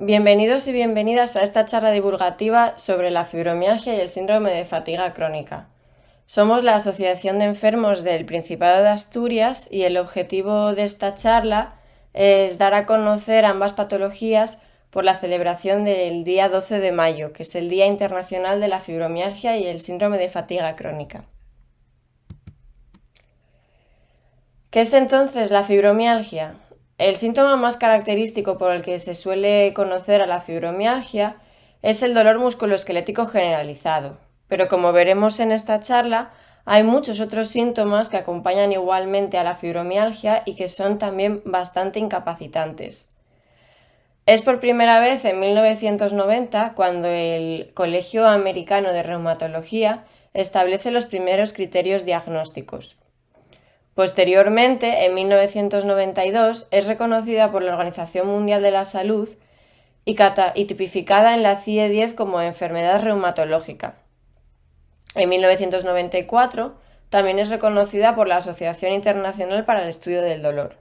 Bienvenidos y bienvenidas a esta charla divulgativa sobre la fibromialgia y el síndrome de fatiga crónica. Somos la Asociación de Enfermos del Principado de Asturias y el objetivo de esta charla es dar a conocer ambas patologías por la celebración del día 12 de mayo, que es el Día Internacional de la Fibromialgia y el Síndrome de Fatiga Crónica. ¿Qué es entonces la fibromialgia? El síntoma más característico por el que se suele conocer a la fibromialgia es el dolor musculoesquelético generalizado, pero como veremos en esta charla, hay muchos otros síntomas que acompañan igualmente a la fibromialgia y que son también bastante incapacitantes. Es por primera vez en 1990 cuando el Colegio Americano de Reumatología establece los primeros criterios diagnósticos. Posteriormente, en 1992, es reconocida por la Organización Mundial de la Salud y tipificada en la CIE-10 como enfermedad reumatológica. En 1994, también es reconocida por la Asociación Internacional para el Estudio del Dolor.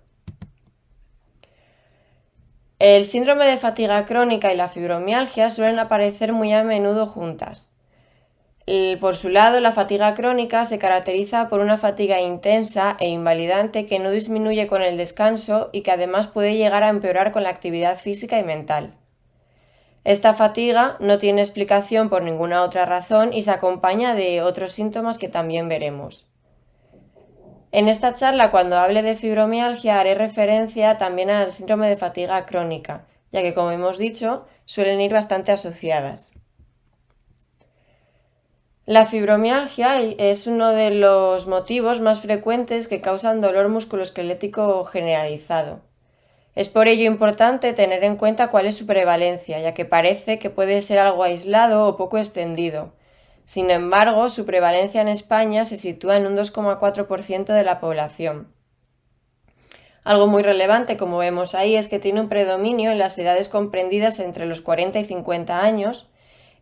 El síndrome de fatiga crónica y la fibromialgia suelen aparecer muy a menudo juntas. Por su lado, la fatiga crónica se caracteriza por una fatiga intensa e invalidante que no disminuye con el descanso y que además puede llegar a empeorar con la actividad física y mental. Esta fatiga no tiene explicación por ninguna otra razón y se acompaña de otros síntomas que también veremos. En esta charla, cuando hable de fibromialgia, haré referencia también al síndrome de fatiga crónica, ya que, como hemos dicho, suelen ir bastante asociadas. La fibromialgia es uno de los motivos más frecuentes que causan dolor musculoesquelético generalizado. Es por ello importante tener en cuenta cuál es su prevalencia, ya que parece que puede ser algo aislado o poco extendido. Sin embargo, su prevalencia en España se sitúa en un 2,4% de la población. Algo muy relevante, como vemos ahí, es que tiene un predominio en las edades comprendidas entre los 40 y 50 años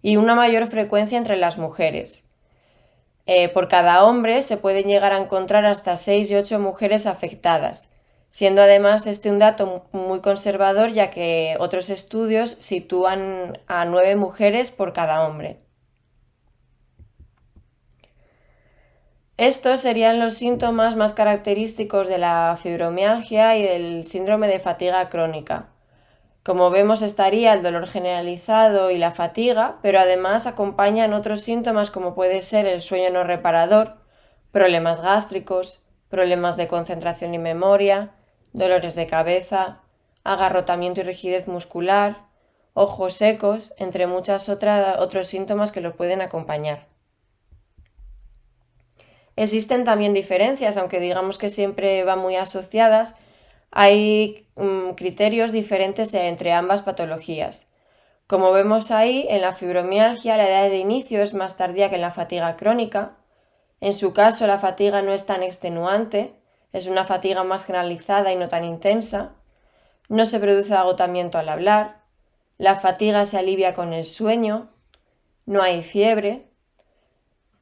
y una mayor frecuencia entre las mujeres. Por cada hombre se pueden llegar a encontrar hasta 6 y 8 mujeres afectadas, siendo además este un dato muy conservador, ya que otros estudios sitúan a 9 mujeres por cada hombre. Estos serían los síntomas más característicos de la fibromialgia y del síndrome de fatiga crónica. Como vemos, estaría el dolor generalizado y la fatiga, pero además acompañan otros síntomas como puede ser el sueño no reparador, problemas gástricos, problemas de concentración y memoria, dolores de cabeza, agarrotamiento y rigidez muscular, ojos secos, entre muchos otros síntomas que los pueden acompañar. Existen también diferencias, aunque digamos que siempre van muy asociadas. Hay criterios diferentes entre ambas patologías. Como vemos ahí, en la fibromialgia la edad de inicio es más tardía que en la fatiga crónica. En su caso, la fatiga no es tan extenuante, es una fatiga más generalizada y no tan intensa. No se produce agotamiento al hablar. La fatiga se alivia con el sueño. No hay fiebre.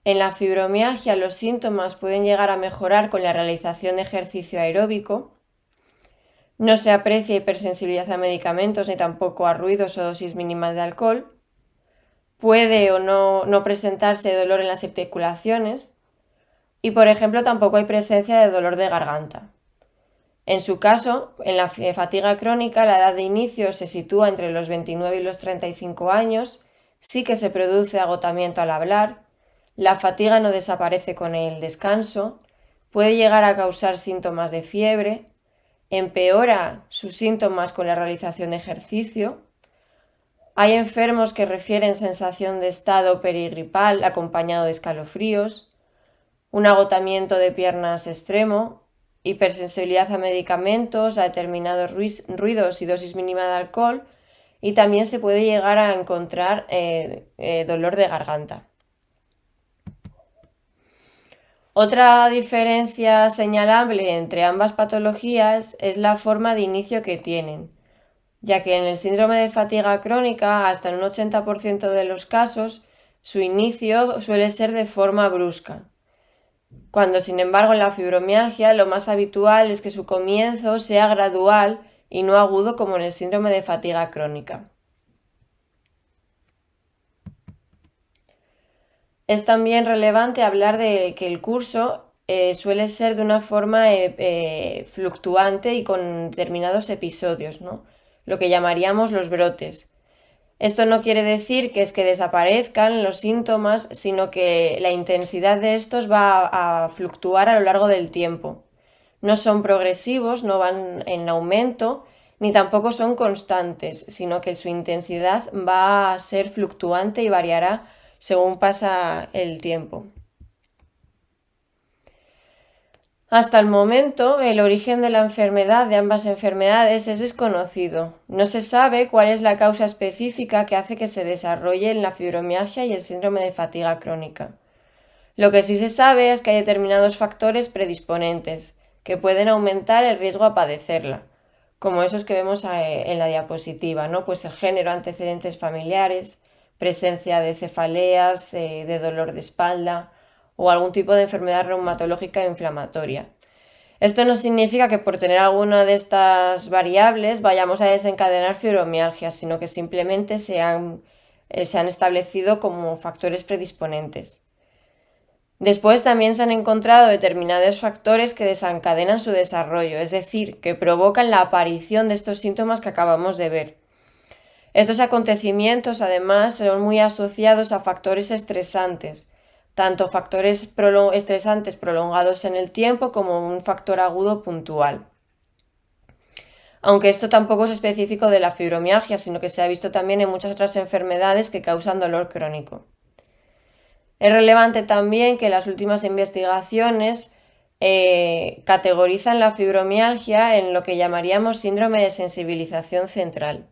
En la fibromialgia los síntomas pueden llegar a mejorar con la realización de ejercicio aeróbico. No se aprecia hipersensibilidad a medicamentos ni tampoco a ruidos o dosis mínimas de alcohol. Puede o no presentarse dolor en las articulaciones. Y, por ejemplo, tampoco hay presencia de dolor de garganta. En su caso, en la fatiga crónica, la edad de inicio se sitúa entre los 29 y los 35 años, sí que se produce agotamiento al hablar, la fatiga no desaparece con el descanso, puede llegar a causar síntomas de fiebre, empeora sus síntomas con la realización de ejercicio. Hay enfermos que refieren sensación de estado perigripal acompañado de escalofríos, un agotamiento de piernas extremo, hipersensibilidad a medicamentos, a determinados ruidos y dosis mínima de alcohol, y también se puede llegar a encontrar dolor de garganta. Otra diferencia señalable entre ambas patologías es la forma de inicio que tienen, ya que en el síndrome de fatiga crónica, hasta en un 80% de los casos, su inicio suele ser de forma brusca, cuando sin embargo en la fibromialgia lo más habitual es que su comienzo sea gradual y no agudo como en el síndrome de fatiga crónica. Es también relevante hablar de que el curso suele ser de una forma fluctuante y con determinados episodios, ¿no? Lo que llamaríamos los brotes. Esto no quiere decir que es que desaparezcan los síntomas, sino que la intensidad de estos va a fluctuar a lo largo del tiempo. No son progresivos, no van en aumento, ni tampoco son constantes, sino que su intensidad va a ser fluctuante y variará según pasa el tiempo. Hasta el momento, el origen de la enfermedad de ambas enfermedades es desconocido. No se sabe cuál es la causa específica que hace que se desarrollen la fibromialgia y el síndrome de fatiga crónica. Lo que sí se sabe es que hay determinados factores predisponentes que pueden aumentar el riesgo a padecerla, como esos que vemos en la diapositiva, ¿no? Pues el género, antecedentes familiares, presencia de cefaleas, de dolor de espalda, o algún tipo de enfermedad reumatológica inflamatoria. Esto no significa que por tener alguna de estas variables vayamos a desencadenar fibromialgia, sino que simplemente se han establecido como factores predisponentes. Después también se han encontrado determinados factores que desencadenan su desarrollo, es decir, que provocan la aparición de estos síntomas que acabamos de ver. Estos acontecimientos, además, son muy asociados a factores estresantes, tanto factores estresantes prolongados en el tiempo como un factor agudo puntual. Aunque esto tampoco es específico de la fibromialgia, sino que se ha visto también en muchas otras enfermedades que causan dolor crónico. Es relevante también que las últimas investigaciones categorizan la fibromialgia en lo que llamaríamos síndrome de sensibilización central.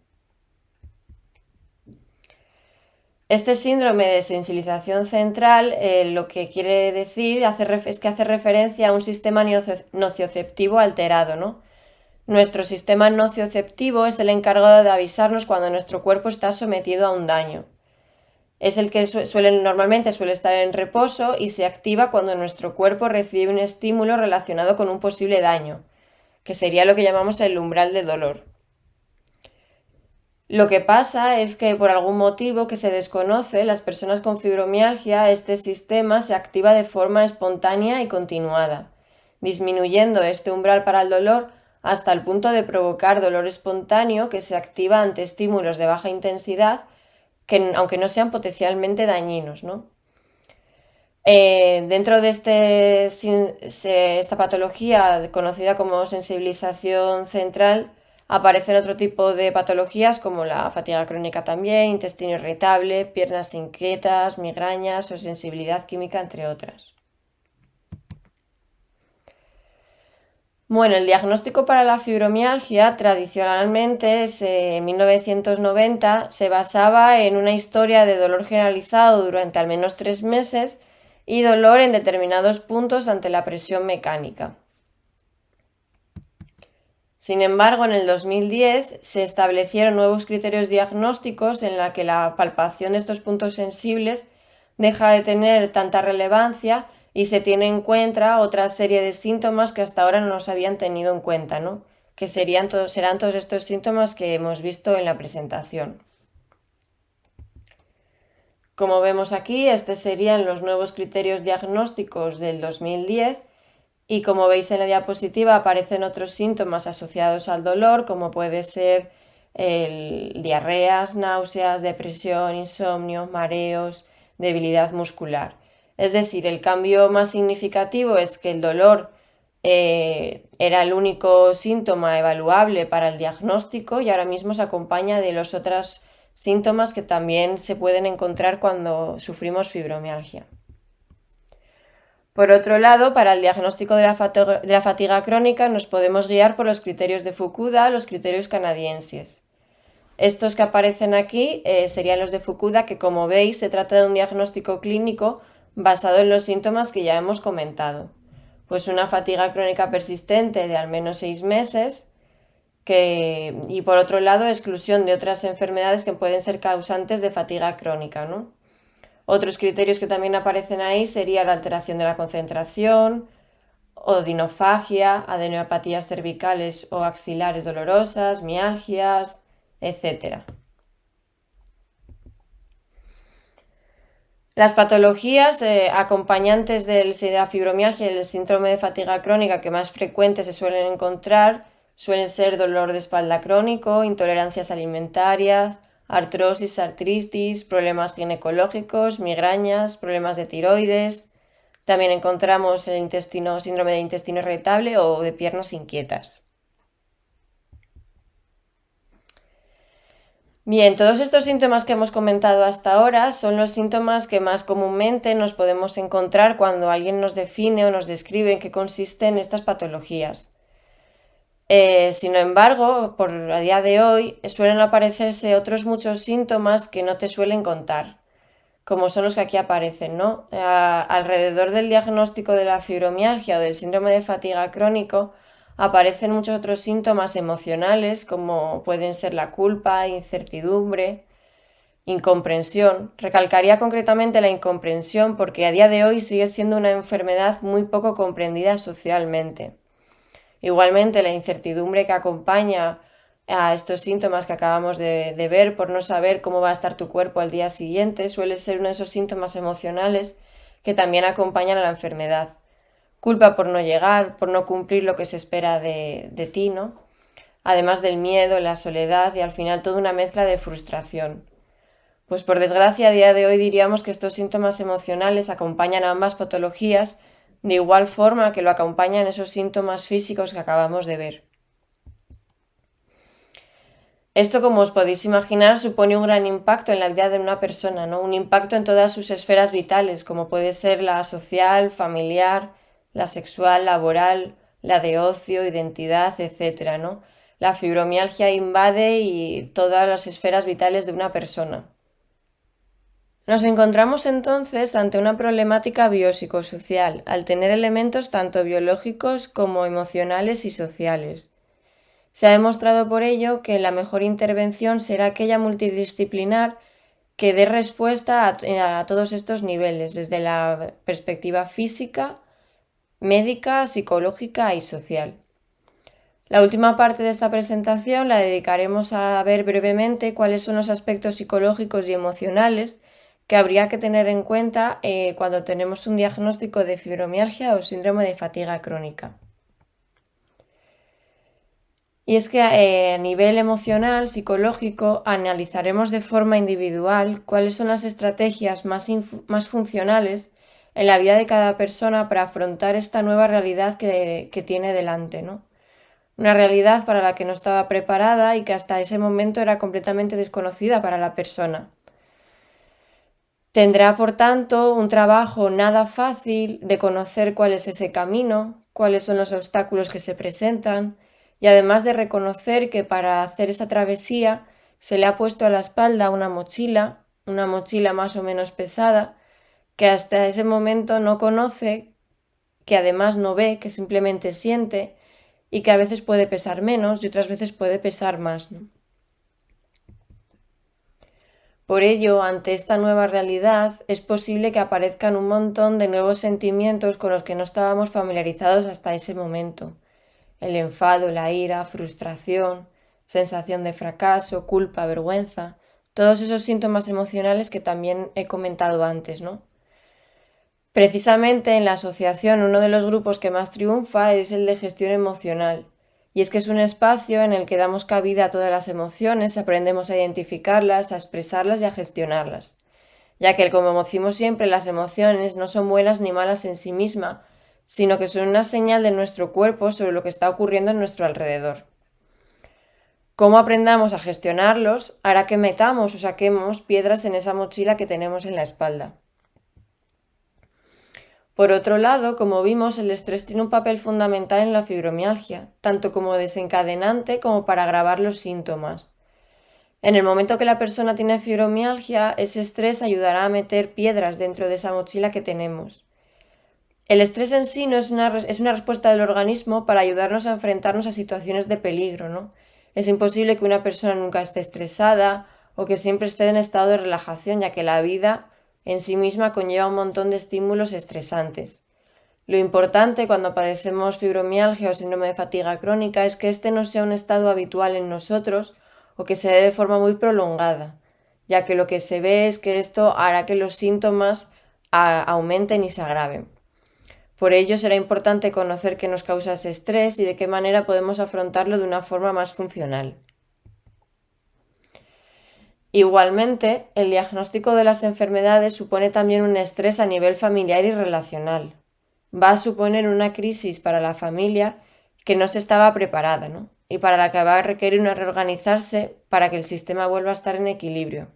Este síndrome de sensibilización central lo que quiere decir es que hace referencia a un sistema nocioceptivo alterado, ¿no? Nuestro sistema nocioceptivo es el encargado de avisarnos cuando nuestro cuerpo está sometido a un daño. Es el que normalmente suele estar en reposo y se activa cuando nuestro cuerpo recibe un estímulo relacionado con un posible daño, que sería lo que llamamos el umbral de dolor. Lo que pasa es que por algún motivo que se desconoce, las personas con fibromialgia, este sistema se activa de forma espontánea y continuada, disminuyendo este umbral para el dolor hasta el punto de provocar dolor espontáneo que se activa ante estímulos de baja intensidad, que, aunque no sean potencialmente dañinos, ¿no? Dentro de esta patología conocida como sensibilización central, aparecen otro tipo de patologías como la fatiga crónica también, intestino irritable, piernas inquietas, migrañas o sensibilidad química, entre otras. Bueno, el diagnóstico para la fibromialgia tradicionalmente en 1990 se basaba en una historia de dolor generalizado durante al menos 3 meses y dolor en determinados puntos ante la presión mecánica. Sin embargo, en el 2010 se establecieron nuevos criterios diagnósticos en la que la palpación de estos puntos sensibles deja de tener tanta relevancia y se tiene en cuenta otra serie de síntomas que hasta ahora no nos habían tenido en cuenta, ¿no? Que serán todos estos síntomas que hemos visto en la presentación. Como vemos aquí, estos serían los nuevos criterios diagnósticos del 2010 y como veis en la diapositiva aparecen otros síntomas asociados al dolor, como puede ser diarreas, náuseas, depresión, insomnio, mareos, debilidad muscular. Es decir, el cambio más significativo es que el dolor era el único síntoma evaluable para el diagnóstico y ahora mismo se acompaña de los otros síntomas que también se pueden encontrar cuando sufrimos fibromialgia. Por otro lado, para el diagnóstico de la fatiga crónica nos podemos guiar por los criterios de Fukuda, los criterios canadienses. Estos que aparecen aquí serían los de Fukuda, que como veis se trata de un diagnóstico clínico basado en los síntomas que ya hemos comentado. Pues una fatiga crónica persistente de al menos 6 meses y por otro lado exclusión de otras enfermedades que pueden ser causantes de fatiga crónica, ¿no? Otros criterios que también aparecen ahí serían la alteración de la concentración, odinofagia, adenopatías cervicales o axilares dolorosas, mialgias, etc. Las patologías acompañantes de la fibromialgia y el síndrome de fatiga crónica que más frecuentes se suelen encontrar suelen ser dolor de espalda crónico, intolerancias alimentarias, artrosis, artritis, problemas ginecológicos, migrañas, problemas de tiroides. También encontramos el síndrome del intestino irritable o de piernas inquietas. Bien, todos estos síntomas que hemos comentado hasta ahora son los síntomas que más comúnmente nos podemos encontrar cuando alguien nos define o nos describe en qué consisten estas patologías. Sin embargo, a día de hoy suelen aparecerse otros muchos síntomas que no te suelen contar, como son los que aquí aparecen, ¿no? Alrededor del diagnóstico de la fibromialgia o del síndrome de fatiga crónico aparecen muchos otros síntomas emocionales, como pueden ser la culpa, incertidumbre, incomprensión. Recalcaría concretamente la incomprensión porque a día de hoy sigue siendo una enfermedad muy poco comprendida socialmente. Igualmente, la incertidumbre que acompaña a estos síntomas que acabamos de ver por no saber cómo va a estar tu cuerpo al día siguiente suele ser uno de esos síntomas emocionales que también acompañan a la enfermedad. Culpa por no llegar, por no cumplir lo que se espera de ti, ¿no? Además del miedo, la soledad y al final toda una mezcla de frustración. Pues por desgracia a día de hoy diríamos que estos síntomas emocionales acompañan a ambas patologías de igual forma que lo acompañan esos síntomas físicos que acabamos de ver. Esto, como os podéis imaginar, supone un gran impacto en la vida de una persona, ¿no? Un impacto en todas sus esferas vitales, como puede ser la social, familiar, la sexual, laboral, la de ocio, identidad, etc., ¿no? La fibromialgia invade y todas las esferas vitales de una persona. Nos encontramos entonces ante una problemática biopsicosocial, al tener elementos tanto biológicos como emocionales y sociales. Se ha demostrado por ello que la mejor intervención será aquella multidisciplinar que dé respuesta a todos estos niveles, desde la perspectiva física, médica, psicológica y social. La última parte de esta presentación la dedicaremos a ver brevemente cuáles son los aspectos psicológicos y emocionales que habría que tener en cuenta cuando tenemos un diagnóstico de fibromialgia o síndrome de fatiga crónica. Y es que a nivel emocional, psicológico, analizaremos de forma individual cuáles son las estrategias más funcionales en la vida de cada persona para afrontar esta nueva realidad que tiene delante, ¿no? Una realidad para la que no estaba preparada y que hasta ese momento era completamente desconocida para la persona. Tendrá, por tanto, un trabajo nada fácil de conocer cuál es ese camino, cuáles son los obstáculos que se presentan, y además de reconocer que para hacer esa travesía se le ha puesto a la espalda una mochila más o menos pesada, que hasta ese momento no conoce, que además no ve, que simplemente siente, y que a veces puede pesar menos y otras veces puede pesar más, ¿no? Por ello, ante esta nueva realidad, es posible que aparezcan un montón de nuevos sentimientos con los que no estábamos familiarizados hasta ese momento. El enfado, la ira, frustración, sensación de fracaso, culpa, vergüenza, todos esos síntomas emocionales que también he comentado antes, ¿no? Precisamente en la asociación uno de los grupos que más triunfa es el de gestión emocional, y es que es un espacio en el que damos cabida a todas las emociones, aprendemos a identificarlas, a expresarlas y a gestionarlas, ya que como decimos siempre, las emociones no son buenas ni malas en sí mismas, sino que son una señal de nuestro cuerpo sobre lo que está ocurriendo en nuestro alrededor. Cómo aprendamos a gestionarlos hará que metamos o saquemos piedras en esa mochila que tenemos en la espalda. Por otro lado, como vimos, el estrés tiene un papel fundamental en la fibromialgia, tanto como desencadenante como para agravar los síntomas. En el momento que la persona tiene fibromialgia, ese estrés ayudará a meter piedras dentro de esa mochila que tenemos. El estrés en sí no es una respuesta del organismo para ayudarnos a enfrentarnos a situaciones de peligro, ¿no? Es imposible que una persona nunca esté estresada o que siempre esté en estado de relajación, ya que la vida en sí misma conlleva un montón de estímulos estresantes. Lo importante cuando padecemos fibromialgia o síndrome de fatiga crónica es que este no sea un estado habitual en nosotros o que se dé de forma muy prolongada, ya que lo que se ve es que esto hará que los síntomas aumenten y se agraven. Por ello será importante conocer qué nos causa ese estrés y de qué manera podemos afrontarlo de una forma más funcional. Igualmente, el diagnóstico de las enfermedades supone también un estrés a nivel familiar y relacional. Va a suponer una crisis para la familia que no se estaba preparada, ¿no? Y para la que va a requerir una reorganizarse para que el sistema vuelva a estar en equilibrio.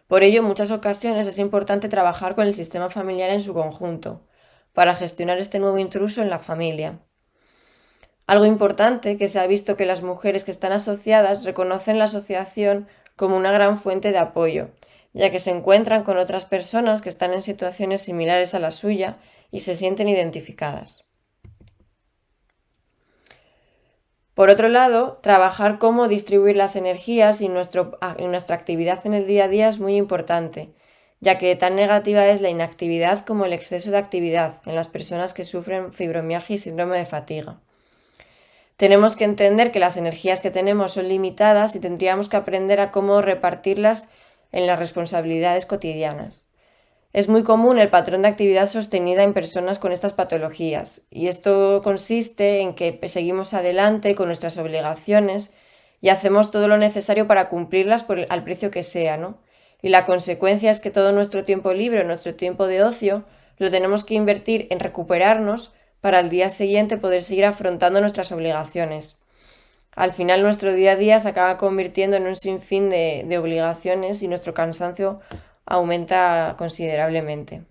Por ello, en muchas ocasiones es importante trabajar con el sistema familiar en su conjunto, para gestionar este nuevo intruso en la familia. Algo importante que se ha visto que las mujeres que están asociadas reconocen la asociación como una gran fuente de apoyo, ya que se encuentran con otras personas que están en situaciones similares a la suya y se sienten identificadas. Por otro lado, trabajar cómo distribuir las energías y nuestra actividad en el día a día es muy importante, ya que tan negativa es la inactividad como el exceso de actividad en las personas que sufren fibromialgia y síndrome de fatiga. Tenemos que entender que las energías que tenemos son limitadas y tendríamos que aprender a cómo repartirlas en las responsabilidades cotidianas. Es muy común el patrón de actividad sostenida en personas con estas patologías, y esto consiste en que seguimos adelante con nuestras obligaciones y hacemos todo lo necesario para cumplirlas al precio que sea, ¿no? Y la consecuencia es que todo nuestro tiempo libre, nuestro tiempo de ocio, lo tenemos que invertir en recuperarnos para al día siguiente poder seguir afrontando nuestras obligaciones. Al final nuestro día a día se acaba convirtiendo en un sinfín de obligaciones y nuestro cansancio aumenta considerablemente.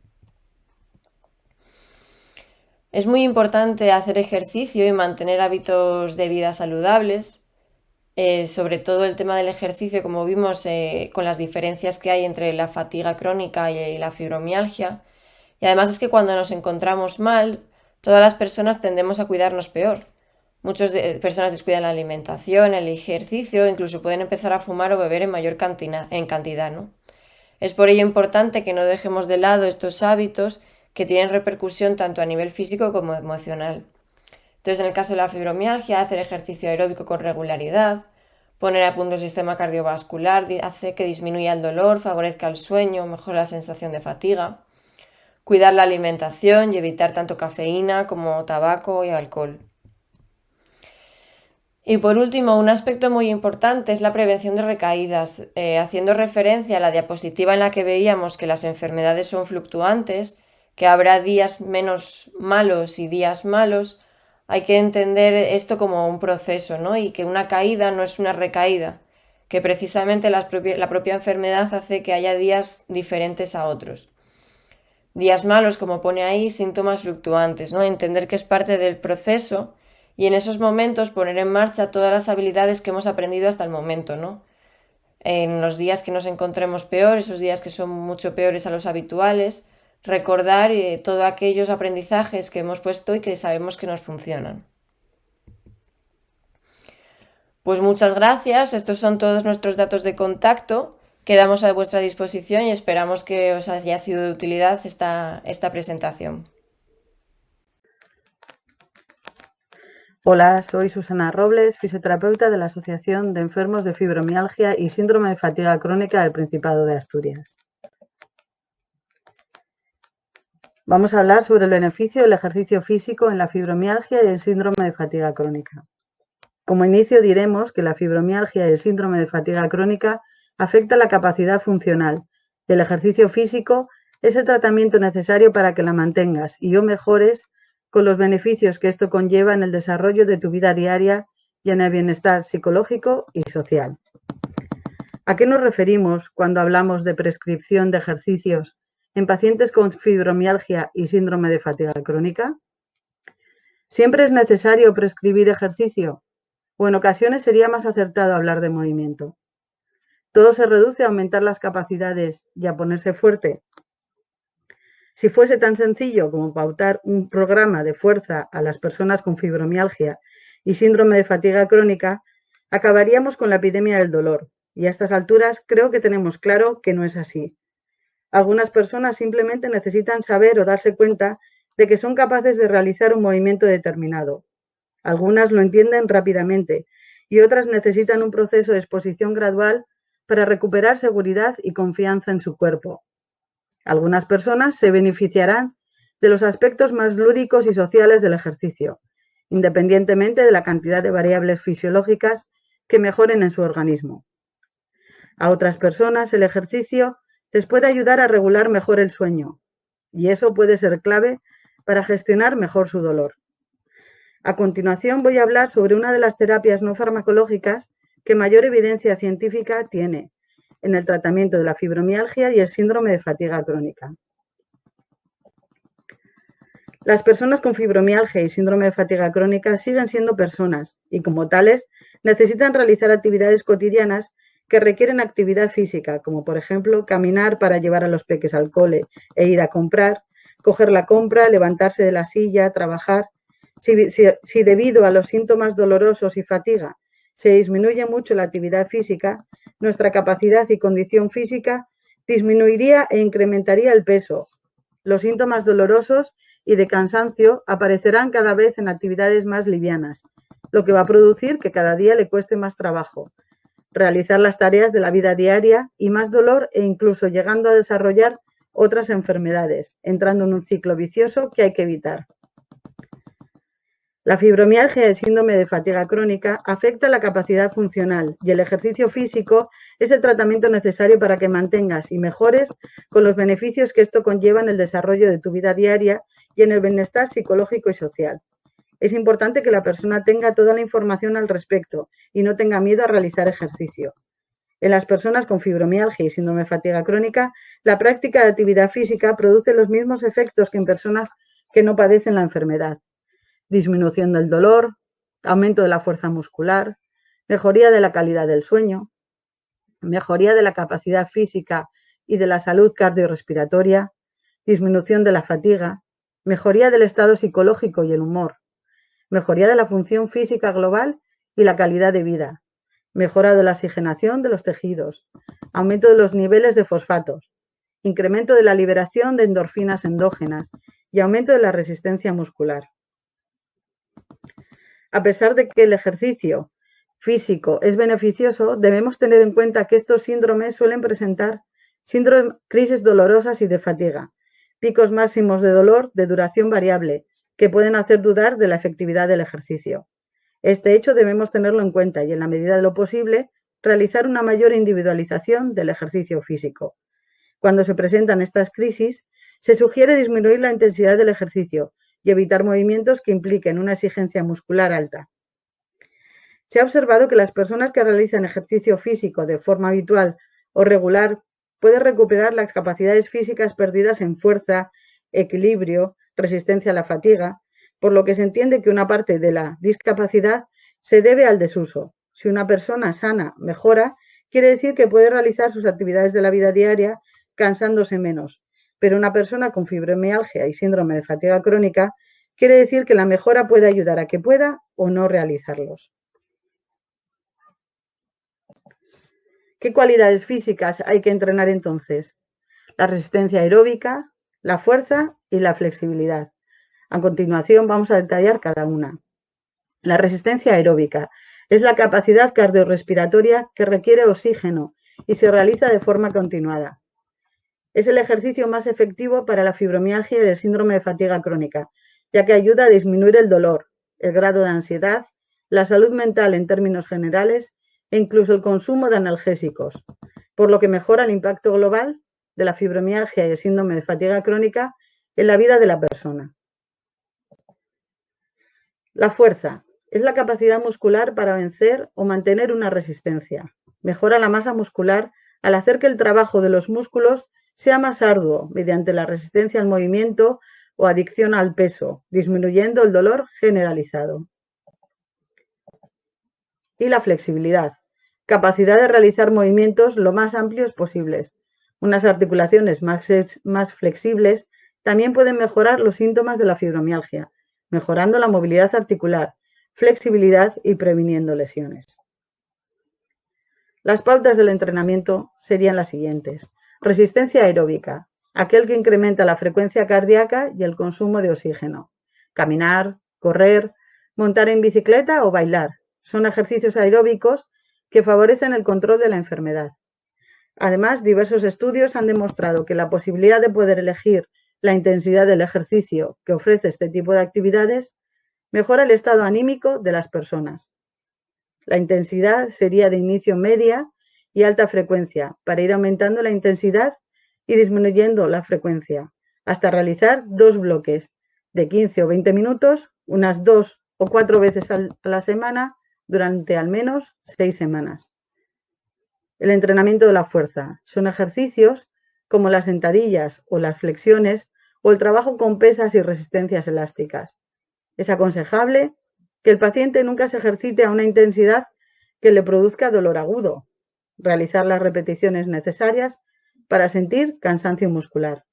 Es muy importante hacer ejercicio y mantener hábitos de vida saludables, sobre todo el tema del ejercicio, como vimos, con las diferencias que hay entre la fatiga crónica y la fibromialgia. Y además es que cuando nos encontramos mal, todas las personas tendemos a cuidarnos peor. Muchas personas descuidan la alimentación, el ejercicio, incluso pueden empezar a fumar o beber en mayor cantidad, ¿no? Es por ello importante que no dejemos de lado estos hábitos que tienen repercusión tanto a nivel físico como emocional. Entonces, en el caso de la fibromialgia, hacer ejercicio aeróbico con regularidad, poner a punto el sistema cardiovascular, hace que disminuya el dolor, favorezca el sueño, mejora la sensación de fatiga. Cuidar la alimentación y evitar tanto cafeína como tabaco y alcohol. Y por último, un aspecto muy importante es la prevención de recaídas. Haciendo referencia a la diapositiva en la que veíamos que las enfermedades son fluctuantes, que habrá días menos malos y días malos, hay que entender esto como un proceso, ¿no? Y que una caída no es una recaída, que precisamente la propia enfermedad hace que haya días diferentes a otros. Días malos, como pone ahí, síntomas fluctuantes, ¿no? Entender que es parte del proceso y en esos momentos poner en marcha todas las habilidades que hemos aprendido hasta el momento, ¿no? En los días que nos encontremos peor, esos días que son mucho peores a los habituales, recordar todos aquellos aprendizajes que hemos puesto y que sabemos que nos funcionan. Pues muchas gracias, estos son todos nuestros datos de contacto. Quedamos a vuestra disposición y esperamos que os haya sido de utilidad esta presentación. Hola, soy Susana Robles, fisioterapeuta de la Asociación de Enfermos de Fibromialgia y Síndrome de Fatiga Crónica del Principado de Asturias. Vamos a hablar sobre el beneficio del ejercicio físico en la fibromialgia y el síndrome de fatiga crónica. Como inicio diremos que la fibromialgia y el síndrome de fatiga crónica afecta la capacidad funcional y el ejercicio físico es el tratamiento necesario para que la mantengas y o mejores con los beneficios que esto conlleva en el desarrollo de tu vida diaria y en el bienestar psicológico y social. ¿A qué nos referimos cuando hablamos de prescripción de ejercicios en pacientes con fibromialgia y síndrome de fatiga crónica? ¿Siempre es necesario prescribir ejercicio? ¿O en ocasiones sería más acertado hablar de movimiento? ¿Todo se reduce a aumentar las capacidades y a ponerse fuerte? Si fuese tan sencillo como pautar un programa de fuerza a las personas con fibromialgia y síndrome de fatiga crónica, acabaríamos con la epidemia del dolor, y a estas alturas creo que tenemos claro que no es así. Algunas personas simplemente necesitan saber o darse cuenta de que son capaces de realizar un movimiento determinado. Algunas lo entienden rápidamente y otras necesitan un proceso de exposición gradual para recuperar seguridad y confianza en su cuerpo. Algunas personas se beneficiarán de los aspectos más lúdicos y sociales del ejercicio, independientemente de la cantidad de variables fisiológicas que mejoren en su organismo. A otras personas el ejercicio les puede ayudar a regular mejor el sueño, y eso puede ser clave para gestionar mejor su dolor. A continuación voy a hablar sobre una de las terapias no farmacológicas que mayor evidencia científica tiene en el tratamiento de la fibromialgia y el síndrome de fatiga crónica. Las personas con fibromialgia y síndrome de fatiga crónica siguen siendo personas y, como tales, necesitan realizar actividades cotidianas que requieren actividad física, como por ejemplo caminar para llevar a los peques al cole e ir a comprar, coger la compra, levantarse de la silla, trabajar. Si debido a los síntomas dolorosos y fatiga se disminuye mucho la actividad física, nuestra capacidad y condición física disminuiría e incrementaría el peso. Los síntomas dolorosos y de cansancio aparecerán cada vez en actividades más livianas, lo que va a producir que cada día le cueste más trabajo realizar las tareas de la vida diaria y más dolor e incluso llegando a desarrollar otras enfermedades, entrando en un ciclo vicioso que hay que evitar. La fibromialgia y el síndrome de fatiga crónica afecta la capacidad funcional y el ejercicio físico es el tratamiento necesario para que mantengas y mejores con los beneficios que esto conlleva en el desarrollo de tu vida diaria y en el bienestar psicológico y social. Es importante que la persona tenga toda la información al respecto y no tenga miedo a realizar ejercicio. En las personas con fibromialgia y síndrome de fatiga crónica, la práctica de actividad física produce los mismos efectos que en personas que no padecen la enfermedad. Disminución del dolor, aumento de la fuerza muscular, mejoría de la calidad del sueño, mejoría de la capacidad física y de la salud cardiorrespiratoria, disminución de la fatiga, mejoría del estado psicológico y el humor, mejoría de la función física global y la calidad de vida, mejora de la oxigenación de los tejidos, aumento de los niveles de fosfatos, incremento de la liberación de endorfinas endógenas y aumento de la resistencia muscular. A pesar de que el ejercicio físico es beneficioso, debemos tener en cuenta que estos síndromes suelen presentar crisis dolorosas y de fatiga, picos máximos de dolor de duración variable, que pueden hacer dudar de la efectividad del ejercicio. Este hecho debemos tenerlo en cuenta y, en la medida de lo posible, realizar una mayor individualización del ejercicio físico. Cuando se presentan estas crisis, se sugiere disminuir la intensidad del ejercicio y evitar movimientos que impliquen una exigencia muscular alta. Se ha observado que las personas que realizan ejercicio físico de forma habitual o regular pueden recuperar las capacidades físicas perdidas en fuerza, equilibrio, resistencia a la fatiga, por lo que se entiende que una parte de la discapacidad se debe al desuso. Si una persona sana mejora, quiere decir que puede realizar sus actividades de la vida diaria cansándose menos, pero una persona con fibromialgia y síndrome de fatiga crónica quiere decir que la mejora puede ayudar a que pueda o no realizarlos. ¿Qué cualidades físicas hay que entrenar entonces? La resistencia aeróbica, la fuerza y la flexibilidad. A continuación vamos a detallar cada una. La resistencia aeróbica es la capacidad cardiorrespiratoria que requiere oxígeno y se realiza de forma continuada. Es el ejercicio más efectivo para la fibromialgia y el síndrome de fatiga crónica, ya que ayuda a disminuir el dolor, el grado de ansiedad, la salud mental en términos generales e incluso el consumo de analgésicos, por lo que mejora el impacto global de la fibromialgia y el síndrome de fatiga crónica en la vida de la persona. La fuerza es la capacidad muscular para vencer o mantener una resistencia. Mejora la masa muscular al hacer que el trabajo de los músculos sea más arduo mediante la resistencia al movimiento o adicción al peso, disminuyendo el dolor generalizado. Y la flexibilidad, capacidad de realizar movimientos lo más amplios posibles. Unas articulaciones más flexibles también pueden mejorar los síntomas de la fibromialgia, mejorando la movilidad articular, flexibilidad y previniendo lesiones. Las pautas del entrenamiento serían las siguientes. Resistencia aeróbica, aquel que incrementa la frecuencia cardíaca y el consumo de oxígeno. Caminar, correr, montar en bicicleta o bailar. Son ejercicios aeróbicos que favorecen el control de la enfermedad. Además, diversos estudios han demostrado que la posibilidad de poder elegir la intensidad del ejercicio que ofrece este tipo de actividades mejora el estado anímico de las personas. La intensidad sería de inicio media y alta frecuencia, para ir aumentando la intensidad y disminuyendo la frecuencia, hasta realizar 2 bloques de 15 o 20 minutos, unas 2 o 4 veces a la semana, durante al menos 6 semanas. El entrenamiento de la fuerza son ejercicios como las sentadillas o las flexiones o el trabajo con pesas y resistencias elásticas. Es aconsejable que el paciente nunca se ejercite a una intensidad que le produzca dolor agudo. Realizar las repeticiones necesarias para sentir cansancio muscular.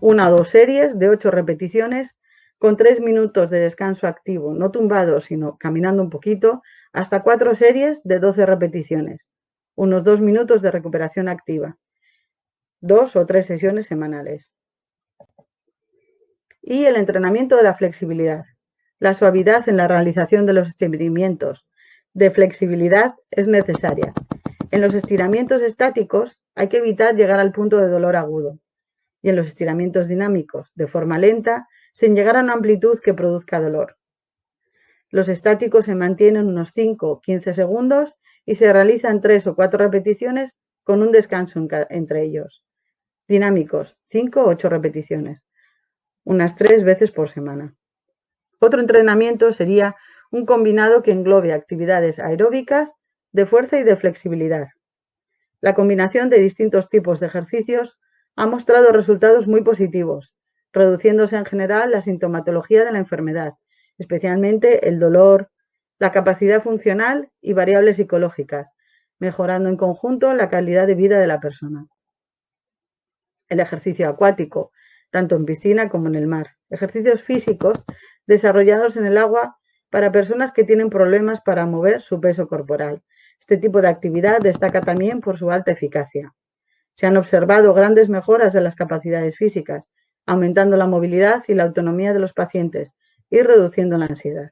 1 o 2 series de 8 repeticiones con 3 minutos de descanso activo, no tumbado, sino caminando un poquito, hasta 4 series de 12 repeticiones, unos 2 minutos de recuperación activa, 2 o 3 sesiones semanales. Y el entrenamiento de la flexibilidad. La suavidad en la realización de los estiramientos de flexibilidad es necesaria. En los estiramientos estáticos hay que evitar llegar al punto de dolor agudo, y en los estiramientos dinámicos, de forma lenta, sin llegar a una amplitud que produzca dolor. Los estáticos se mantienen unos 5 o 15 segundos y se realizan 3 o 4 repeticiones con un descanso entre ellos. Dinámicos, 5 o 8 repeticiones, unas 3 veces por semana. Otro entrenamiento sería un combinado que englobe actividades aeróbicas, de fuerza y de flexibilidad. La combinación de distintos tipos de ejercicios ha mostrado resultados muy positivos, reduciéndose en general la sintomatología de la enfermedad, especialmente el dolor, la capacidad funcional y variables psicológicas, mejorando en conjunto la calidad de vida de la persona. El ejercicio acuático, tanto en piscina como en el mar. Ejercicios físicos desarrollados en el agua para personas que tienen problemas para mover su peso corporal. Este tipo de actividad destaca también por su alta eficacia. Se han observado grandes mejoras de las capacidades físicas, aumentando la movilidad y la autonomía de los pacientes y reduciendo la ansiedad.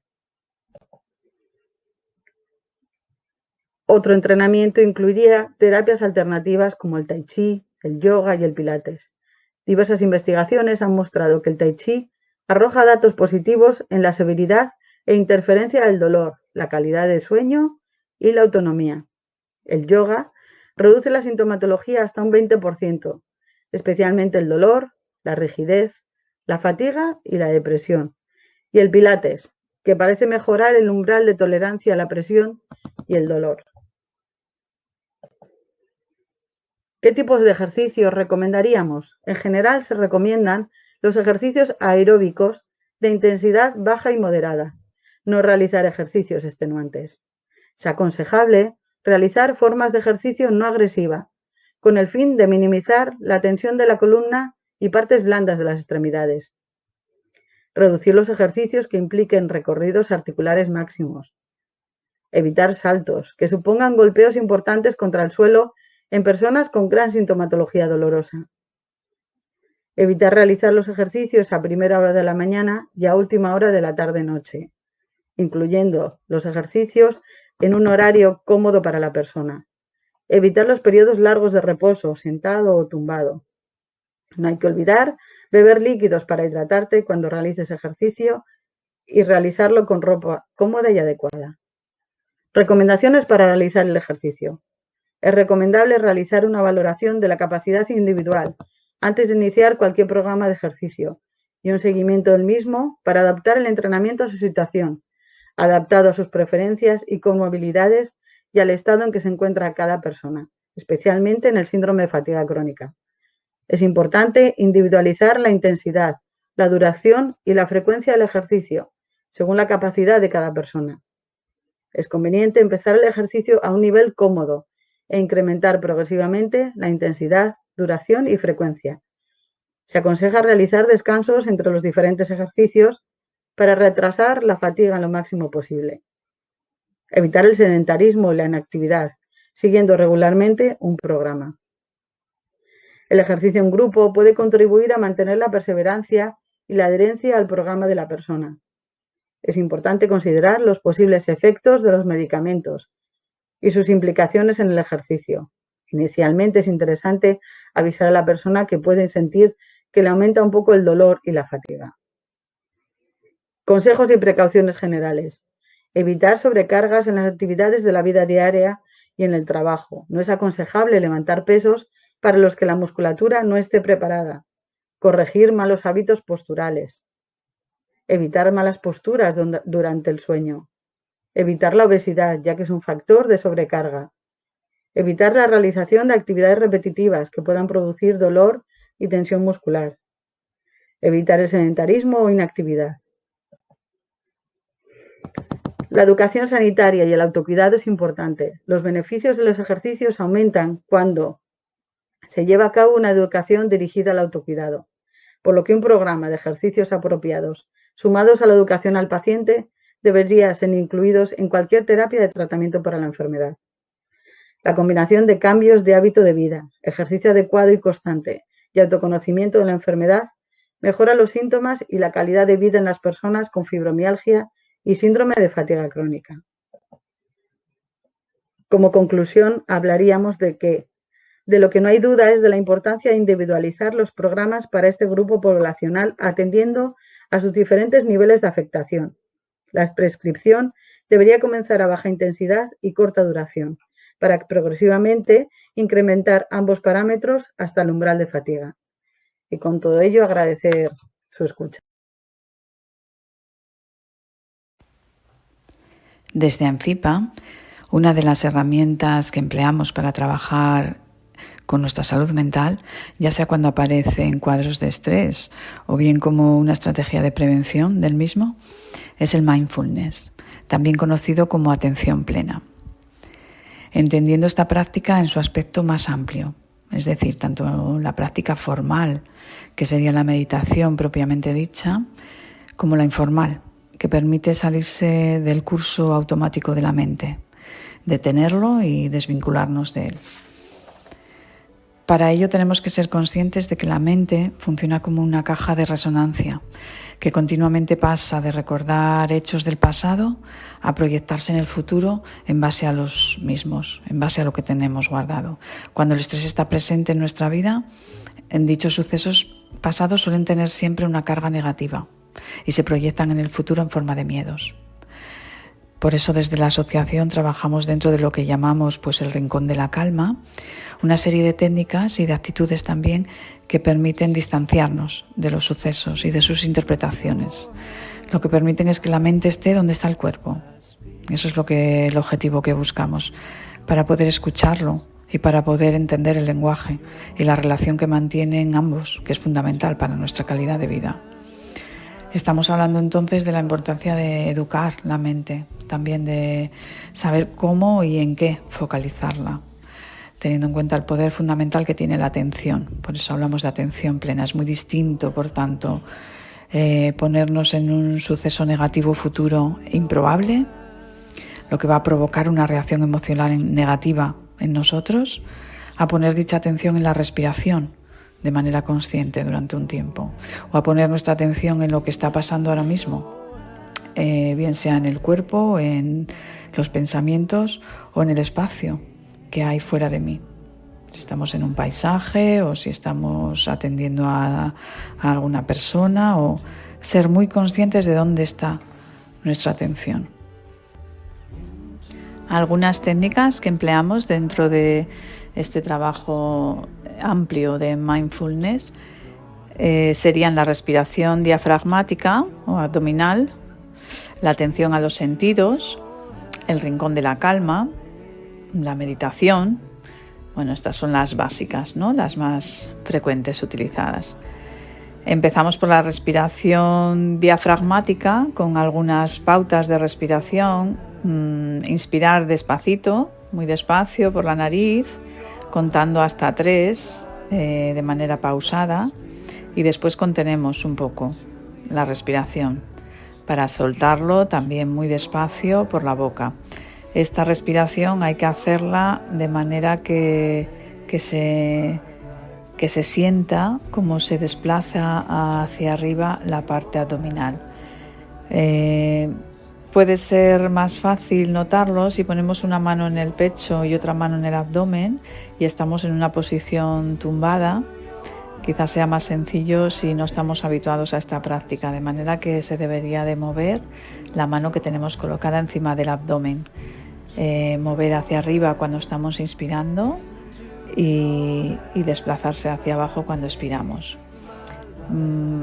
Otro entrenamiento incluiría terapias alternativas como el tai chi, el yoga y el pilates. Diversas investigaciones han mostrado que el tai chi arroja datos positivos en la severidad e interferencia del dolor, la calidad de sueño y la autonomía. El yoga reduce la sintomatología hasta un 20%, especialmente el dolor, la rigidez, la fatiga y la depresión. Y el pilates, que parece mejorar el umbral de tolerancia a la presión y el dolor. ¿Qué tipos de ejercicios recomendaríamos? En general se recomiendan los ejercicios aeróbicos de intensidad baja y moderada, no realizar ejercicios extenuantes. Es aconsejable realizar formas de ejercicio no agresiva, con el fin de minimizar la tensión de la columna y partes blandas de las extremidades. Reducir los ejercicios que impliquen recorridos articulares máximos. Evitar saltos que supongan golpeos importantes contra el suelo en personas con gran sintomatología dolorosa. Evitar realizar los ejercicios a primera hora de la mañana y a última hora de la tarde-noche, incluyendo los ejercicios en un horario cómodo para la persona. Evitar los periodos largos de reposo, sentado o tumbado. No hay que olvidar beber líquidos para hidratarte cuando realices ejercicio y realizarlo con ropa cómoda y adecuada. Recomendaciones para realizar el ejercicio. Es recomendable realizar una valoración de la capacidad individual antes de iniciar cualquier programa de ejercicio y un seguimiento del mismo para adaptar el entrenamiento a su situación, adaptado a sus preferencias y comorbilidades y al estado en que se encuentra cada persona, especialmente en el síndrome de fatiga crónica. Es importante individualizar la intensidad, la duración y la frecuencia del ejercicio, según la capacidad de cada persona. Es conveniente empezar el ejercicio a un nivel cómodo e incrementar progresivamente la intensidad, duración y frecuencia. Se aconseja realizar descansos entre los diferentes ejercicios para retrasar la fatiga lo máximo posible. Evitar el sedentarismo y la inactividad, siguiendo regularmente un programa. El ejercicio en grupo puede contribuir a mantener la perseverancia y la adherencia al programa de la persona. Es importante considerar los posibles efectos de los medicamentos y sus implicaciones en el ejercicio. Inicialmente es interesante avisar a la persona que puede sentir que le aumenta un poco el dolor y la fatiga. Consejos y precauciones generales. Evitar sobrecargas en las actividades de la vida diaria y en el trabajo. No es aconsejable levantar pesos para los que la musculatura no esté preparada. Corregir malos hábitos posturales. Evitar malas posturas durante el sueño. Evitar la obesidad, ya que es un factor de sobrecarga. Evitar la realización de actividades repetitivas que puedan producir dolor y tensión muscular. Evitar el sedentarismo o inactividad. La educación sanitaria y el autocuidado es importante. Los beneficios de los ejercicios aumentan cuando se lleva a cabo una educación dirigida al autocuidado, por lo que un programa de ejercicios apropiados, sumados a la educación al paciente, deberían ser incluidos en cualquier terapia de tratamiento para la enfermedad. La combinación de cambios de hábito de vida, ejercicio adecuado y constante y autoconocimiento de la enfermedad mejora los síntomas y la calidad de vida en las personas con fibromialgia y síndrome de fatiga crónica. Como conclusión, hablaríamos de lo que no hay duda es de la importancia de individualizar los programas para este grupo poblacional atendiendo a sus diferentes niveles de afectación. La prescripción debería comenzar a baja intensidad y corta duración, para progresivamente incrementar ambos parámetros hasta el umbral de fatiga. Y con todo ello agradecer su escucha. Desde ANFIPA, una de las herramientas que empleamos para trabajar con nuestra salud mental, ya sea cuando aparecen cuadros de estrés o bien como una estrategia de prevención del mismo, es el mindfulness, también conocido como atención plena. Entendiendo esta práctica en su aspecto más amplio, es decir, tanto la práctica formal, que sería la meditación propiamente dicha, como la informal, que permite salirse del curso automático de la mente, detenerlo y desvincularnos de él. Para ello tenemos que ser conscientes de que la mente funciona como una caja de resonancia, que continuamente pasa de recordar hechos del pasado a proyectarse en el futuro en base a los mismos, en base a lo que tenemos guardado. Cuando el estrés está presente en nuestra vida, en dichos sucesos pasados suelen tener siempre una carga negativa y se proyectan en el futuro en forma de miedos. Por eso desde la asociación trabajamos dentro de lo que llamamos el rincón de la calma, una serie de técnicas y de actitudes también que permiten distanciarnos de los sucesos y de sus interpretaciones. Lo que permiten es que la mente esté donde está el cuerpo. Eso es el objetivo que buscamos, para poder escucharlo y para poder entender el lenguaje y la relación que mantienen ambos, que es fundamental para nuestra calidad de vida. Estamos hablando entonces de la importancia de educar la mente, también de saber cómo y en qué focalizarla, teniendo en cuenta el poder fundamental que tiene la atención. Por eso hablamos de atención plena. Es muy distinto, por tanto, ponernos en un suceso negativo futuro improbable, lo que va a provocar una reacción emocional negativa en nosotros, a poner dicha atención en la respiración de manera consciente durante un tiempo, o a poner nuestra atención en lo que está pasando ahora mismo, bien sea en el cuerpo, en los pensamientos o en el espacio que hay fuera de mí. Si estamos en un paisaje o si estamos atendiendo a alguna persona, o ser muy conscientes de dónde está nuestra atención. Algunas técnicas que empleamos dentro de este trabajo amplio de mindfulness serían la respiración diafragmática o abdominal, la atención a los sentidos, el rincón de la calma, la meditación. Bueno, estas son las básicas, ¿no? Las más frecuentes utilizadas. Empezamos por la respiración diafragmática con algunas pautas de respiración. Inspirar despacito, muy despacio por la nariz, contando hasta 3 de manera pausada, y después contenemos un poco la respiración para soltarlo también muy despacio por la boca. Esta respiración hay que hacerla de manera que se sienta como se desplaza hacia arriba la parte abdominal. puede ser más fácil notarlo si ponemos una mano en el pecho y otra mano en el abdomen y estamos en una posición tumbada. Quizás sea más sencillo si no estamos habituados a esta práctica, de manera que se debería de mover la mano que tenemos colocada encima del abdomen. Mover hacia arriba cuando estamos inspirando y desplazarse hacia abajo cuando expiramos.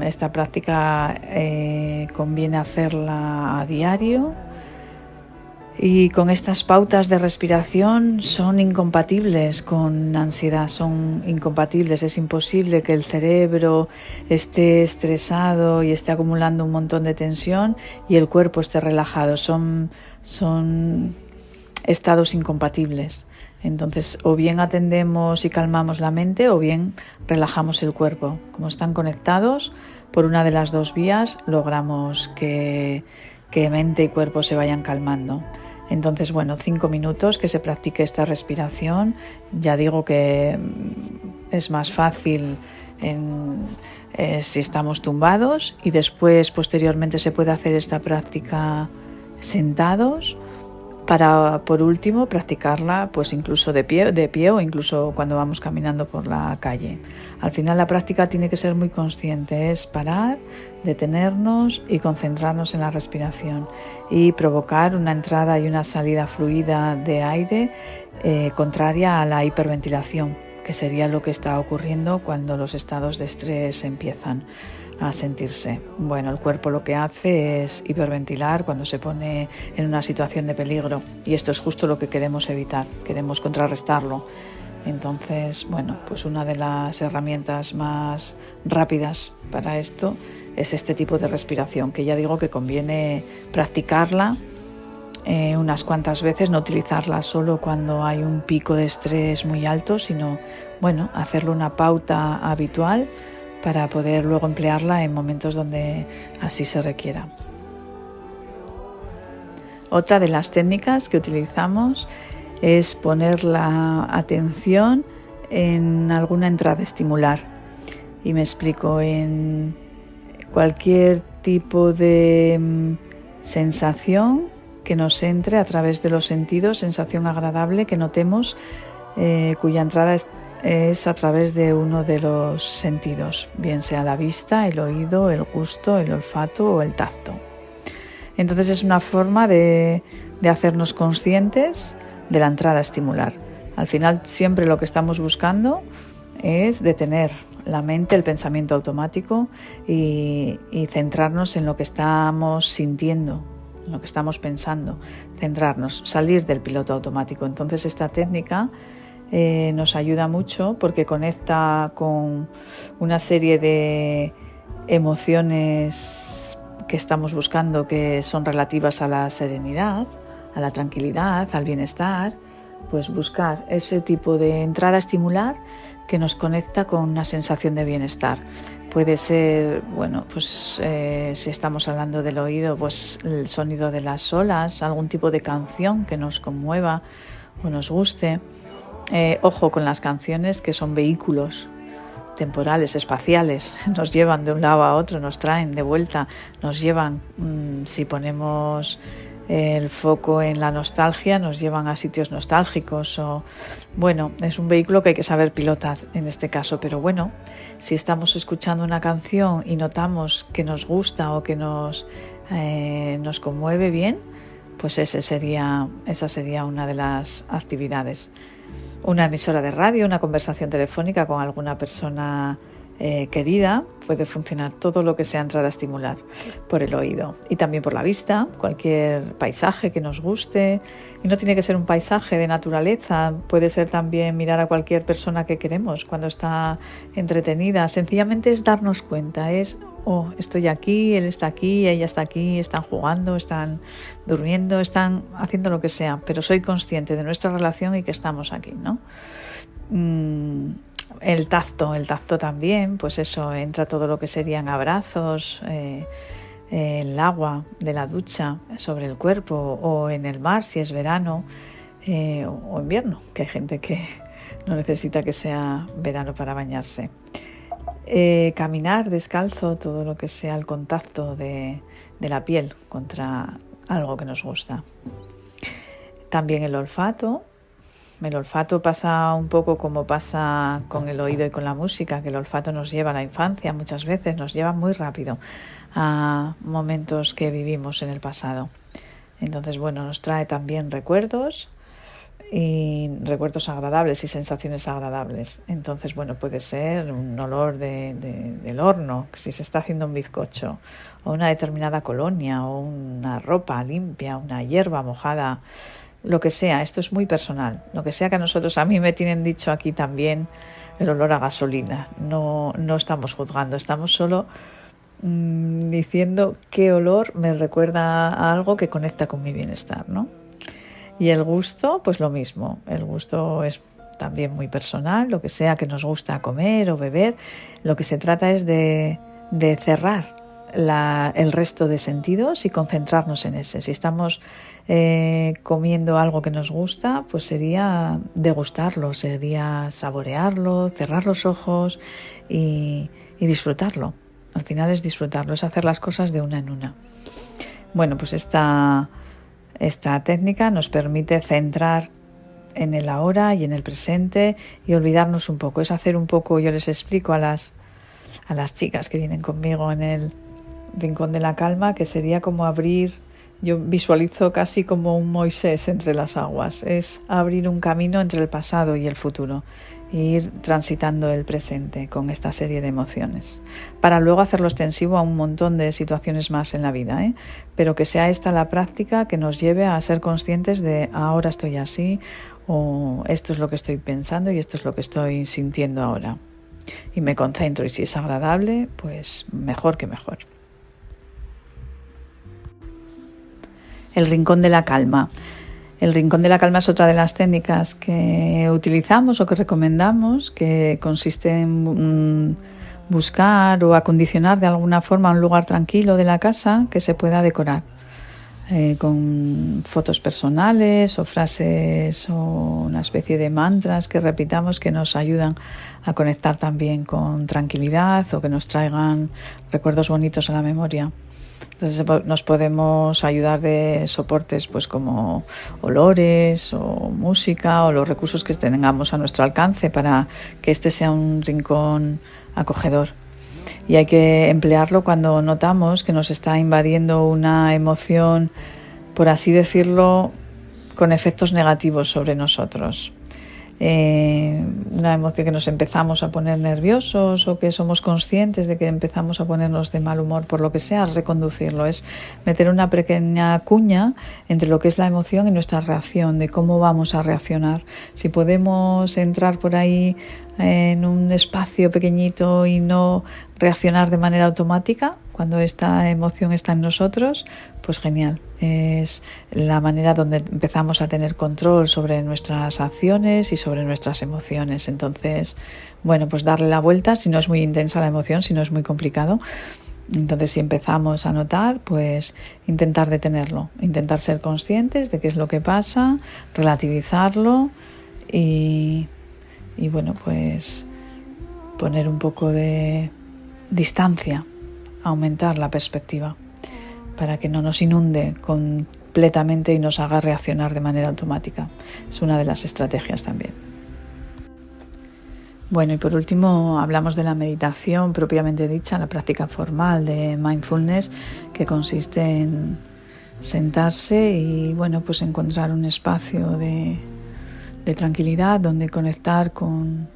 Esta práctica conviene hacerla a diario y con estas pautas de respiración son incompatibles con ansiedad, son incompatibles. Es imposible que el cerebro esté estresado y esté acumulando un montón de tensión y el cuerpo esté relajado. Son estados incompatibles. Entonces, o bien atendemos y calmamos la mente o bien relajamos el cuerpo. Como están conectados, por una de las dos vías logramos que mente y cuerpo se vayan calmando. Entonces, 5 minutos que se practique esta respiración. Ya digo que es más fácil si estamos tumbados y después, posteriormente, se puede hacer esta práctica sentados. Para, por último, practicarla pues incluso de pie o incluso cuando vamos caminando por la calle. Al final la práctica tiene que ser muy consciente, es parar, detenernos y concentrarnos en la respiración y provocar una entrada y una salida fluida de aire contraria a la hiperventilación, que sería lo que está ocurriendo cuando los estados de estrés empiezan a sentirse. El cuerpo lo que hace es hiperventilar cuando se pone en una situación de peligro y esto es justo lo que queremos evitar, queremos contrarrestarlo. Entonces, pues una de las herramientas más rápidas para esto es este tipo de respiración, que ya digo que conviene practicarla unas cuantas veces, no utilizarla solo cuando hay un pico de estrés muy alto, sino hacerlo una pauta habitual para poder luego emplearla en momentos donde así se requiera. Otra de las técnicas que utilizamos es poner la atención en alguna entrada estimular. Y me explico, en cualquier tipo de sensación que nos entre a través de los sentidos, sensación agradable que notemos, cuya entrada es a través de uno de los sentidos, bien sea la vista, el oído, el gusto, el olfato o el tacto. Entonces es una forma de hacernos conscientes de la entrada estimular. Al final siempre lo que estamos buscando es detener la mente, el pensamiento automático y centrarnos en lo que estamos sintiendo, en lo que estamos pensando, centrarnos, salir del piloto automático. Entonces esta técnica nos ayuda mucho porque conecta con una serie de emociones que estamos buscando que son relativas a la serenidad, a la tranquilidad, al bienestar. Pues buscar ese tipo de entrada estimular que nos conecta con una sensación de bienestar. Puede ser, si estamos hablando del oído, pues el sonido de las olas, algún tipo de canción que nos conmueva o nos guste. Ojo con las canciones que son vehículos temporales, espaciales, nos llevan de un lado a otro, nos traen de vuelta, nos llevan, si ponemos el foco en la nostalgia, nos llevan a sitios nostálgicos es un vehículo que hay que saber pilotar en este caso, pero si estamos escuchando una canción y notamos que nos gusta o que nos conmueve bien, pues esa sería una de las actividades. Una emisora de radio, una conversación telefónica con alguna persona querida, puede funcionar todo lo que sea entrada a estimular por el oído y también por la vista, cualquier paisaje que nos guste, y no tiene que ser un paisaje de naturaleza, puede ser también mirar a cualquier persona que queremos cuando está entretenida, sencillamente es darnos cuenta, estoy aquí, él está aquí, ella está aquí, están jugando, están durmiendo, están haciendo lo que sea, pero soy consciente de nuestra relación y que estamos aquí, ¿no? El tacto también, pues eso, entra todo lo que serían abrazos, el agua de la ducha sobre el cuerpo o en el mar si es verano o invierno, que hay gente que no necesita que sea verano para bañarse. Caminar descalzo, todo lo que sea el contacto de la piel contra algo que nos gusta. También el olfato. El olfato pasa un poco como pasa con el oído y con la música, que el olfato nos lleva a la infancia muchas veces, nos lleva muy rápido a momentos que vivimos en el pasado. Entonces, bueno, nos trae también recuerdos y recuerdos agradables y sensaciones agradables. Entonces, bueno, puede ser un olor del horno, si se está haciendo un bizcocho, o una determinada colonia, o una ropa limpia, una hierba mojada, lo que sea. Esto es muy personal. Lo que sea que a mí me tienen dicho aquí también el olor a gasolina. No estamos juzgando, estamos solo diciendo qué olor me recuerda a algo que conecta con mi bienestar, ¿no? Y el gusto, pues lo mismo. El gusto es también muy personal, lo que sea que nos gusta comer o beber. Lo que se trata es de cerrar el resto de sentidos y concentrarnos en ese. Si estamos comiendo algo que nos gusta, pues sería degustarlo, sería saborearlo, cerrar los ojos y disfrutarlo. Al final es disfrutarlo, es hacer las cosas de una en una. Bueno, pues esta técnica nos permite centrar en el ahora y en el presente y olvidarnos un poco. Es hacer un poco, yo les explico a las chicas que vienen conmigo en el Rincón de la Calma, que sería como abrir, yo visualizo casi como un Moisés entre las aguas. Es abrir un camino entre el pasado y el futuro e ir transitando el presente con esta serie de emociones, para luego hacerlo extensivo a un montón de situaciones más en la vida, pero que sea esta la práctica que nos lleve a ser conscientes de ahora estoy así, o esto es lo que estoy pensando y esto es lo que estoy sintiendo ahora. Y me concentro, y si es agradable, pues mejor que mejor. El Rincón de la Calma. El Rincón de la Calma es otra de las técnicas que utilizamos o que recomendamos, que consiste en buscar o acondicionar de alguna forma un lugar tranquilo de la casa que se pueda decorar con fotos personales o frases o una especie de mantras que repitamos que nos ayudan a conectar también con tranquilidad o que nos traigan recuerdos bonitos a la memoria. Entonces nos podemos ayudar de soportes pues como olores o música o los recursos que tengamos a nuestro alcance para que este sea un rincón acogedor. Y hay que emplearlo cuando notamos que nos está invadiendo una emoción, por así decirlo, con efectos negativos sobre nosotros. Una emoción que nos empezamos a poner nerviosos o que somos conscientes de que empezamos a ponernos de mal humor por lo que sea, reconducirlo, es meter una pequeña cuña entre lo que es la emoción y nuestra reacción, de cómo vamos a reaccionar. Si podemos entrar por ahí en un espacio pequeñito y no reaccionar de manera automática cuando esta emoción está en nosotros, pues genial. Es la manera donde empezamos a tener control sobre nuestras acciones y sobre nuestras emociones. Entonces, bueno, pues darle la vuelta, si no es muy intensa la emoción, si no es muy complicado. Entonces, si empezamos a notar, pues intentar detenerlo, intentar ser conscientes de qué es lo que pasa, relativizarlo y bueno, pues poner un poco de distancia, aumentar la perspectiva para que no nos inunde completamente y nos haga reaccionar de manera automática. Es una de las estrategias también. Bueno, y por último hablamos de la meditación propiamente dicha, la práctica formal de mindfulness, que consiste en sentarse y bueno, pues encontrar un espacio de tranquilidad donde conectar con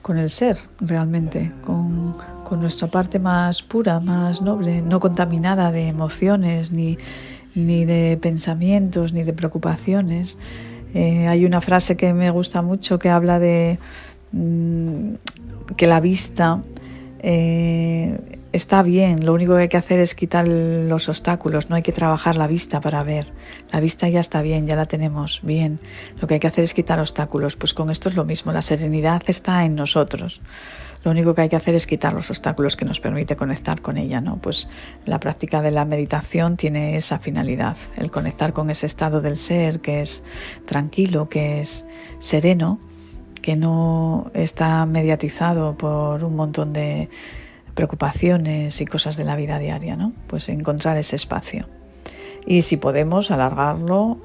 el ser realmente, con nuestra parte más pura, más noble, no contaminada de emociones, ni de pensamientos, ni de preocupaciones. Hay una frase que me gusta mucho que habla de que la vista está bien, lo único que hay que hacer es quitar los obstáculos, no hay que trabajar la vista para ver. La vista ya está bien, ya la tenemos bien. Lo que hay que hacer es quitar obstáculos. Pues con esto es lo mismo, la serenidad está en nosotros. Lo único que hay que hacer es quitar los obstáculos que nos permite conectar con ella, ¿no? Pues la práctica de la meditación tiene esa finalidad, el conectar con ese estado del ser que es tranquilo, que es sereno, que no está mediatizado por un montón de preocupaciones y cosas de la vida diaria, ¿no? Pues encontrar ese espacio. y si podemos alargarlo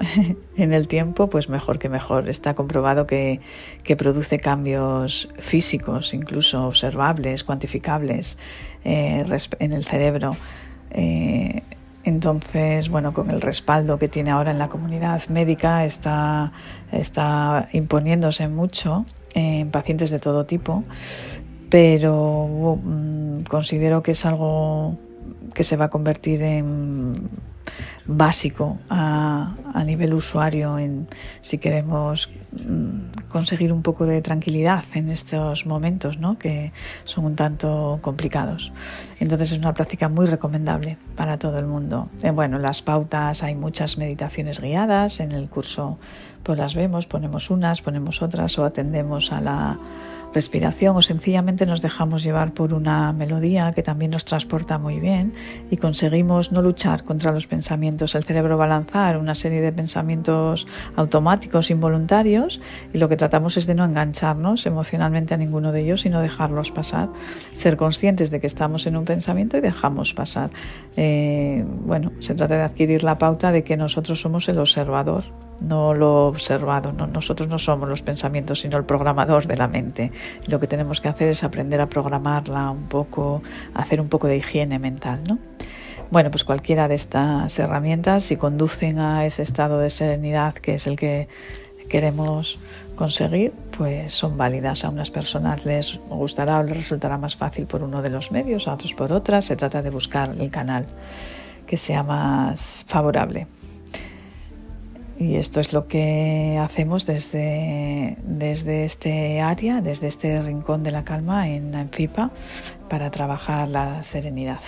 en el tiempo, pues mejor que mejor. Está comprobado que produce cambios físicos, incluso observables, cuantificables en el cerebro. Entonces, bueno, con el respaldo que tiene ahora en la comunidad médica está imponiéndose mucho en pacientes de todo tipo, pero considero que es algo que se va a convertir en básico a nivel usuario si queremos conseguir un poco de tranquilidad en estos momentos, ¿no?, que son un tanto complicados. Entonces es una práctica muy recomendable para todo el mundo. Bueno, las pautas, hay muchas meditaciones guiadas, en el curso pues las vemos, ponemos unas, ponemos otras, o atendemos a la respiración, o sencillamente nos dejamos llevar por una melodía que también nos transporta muy bien y conseguimos no luchar contra los pensamientos. El cerebro va a lanzar una serie de pensamientos automáticos, involuntarios, y lo que tratamos es de no engancharnos emocionalmente a ninguno de ellos, sino dejarlos pasar, ser conscientes de que estamos en un pensamiento y dejamos pasar. Bueno, se trata de adquirir la pauta de que nosotros somos el observador, no lo observado. No, nosotros no somos los pensamientos, sino el programador de la mente. Lo que tenemos que hacer es aprender a programarla un poco, hacer un poco de higiene mental, ¿no? Bueno, pues cualquiera de estas herramientas, si conducen a ese estado de serenidad que es el que queremos conseguir, pues son válidas. A unas personas les gustará o les resultará más fácil por uno de los medios, a otros por otras. Se trata de buscar el canal que sea más favorable. Y esto es lo que hacemos desde este área, desde este rincón de la calma en ANFIPA, para trabajar la serenidad.